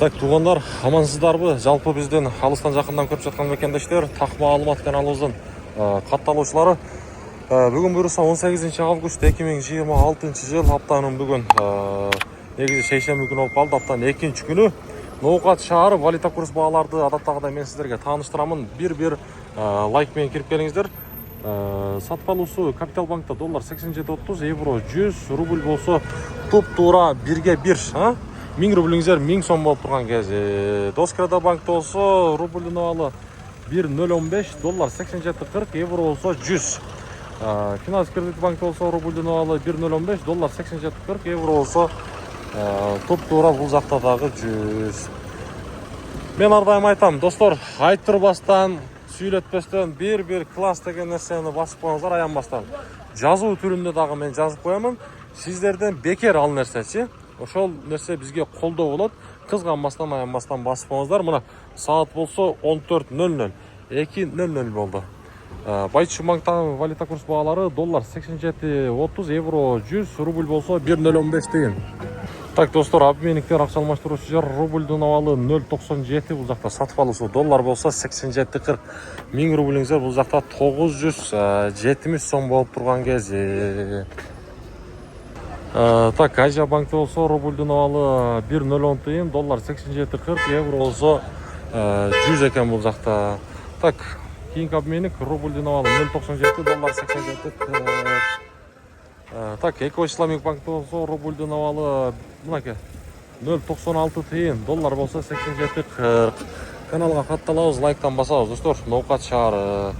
Так, туғандар, амансыздарбы? Жалпы бізден алыстан жақындан көріп жатқан мекендештер, тақ маалымат каналыбыздын катталуучулары. Бүгін буюрса 18 август 2026 жыл, аптанын бүгін негизи шейшемби күнү болуп калды. Аптанын экинчи күнү Ноокат шаары валюта курс бааларды адаттагыдай мен сиздерге тааныштырамын. Бир лайк менен кирип келиңиздер. Сатып алуусу Капитал банкта доллар 87.30, евро 100, рубль болсо туп-туура 1/1. 1000 рублиңиздер 1000 сом болуп турган кези. Доскрада банкта болсо рубльдүн абалы 1.015, доллар 87.40, евро болсо 100. Финанс кредит банкта болсо рубльдүн абалы 1.015, доллар 87.40, евро болсо туп-туура бул жакта дагы 100. Мен ар дайым айтам, достор, айтырбастан, сүйлөтпөстөн бир класс деген нерсени басып коюңуздар, аянбастан. Жазуу түрүндө дагы мен жазып коямын. Сиздерден бекер ал нерсечи. Ошол нерсе бизге колдоо болот. Кызганбастан, аянбастан басып коюңуздар. Мына саат болсо 14:00, 2:00 болду. Байчу банктагы валюта курс баалары доллар 87.30, евро 100, рубль болсо 1.015 тыйын. Так, достор, обменниктер акча алмаштыруучу жер рубльдун абалы 0.97, бул жакта сатып алуусу доллар болсо 87.40. 1000 рублиңиздер бул жакта 970 сом болуп турган кези. Так, Азия банкта болсо рубльдун абалы 1.010 тыйын, доллар 87.40, евро болсо 100 экен бул жакта. Так, кийинки обменник рубльдун абалы 0.97, доллар 87.40. Так, Эко Исламик банкта болсо рубльдун абалы мынакей 0.96 тыйын, доллар болсо 87.40. Каналга катталабыз, лайктан басабыз, достор. Ноокат шаары.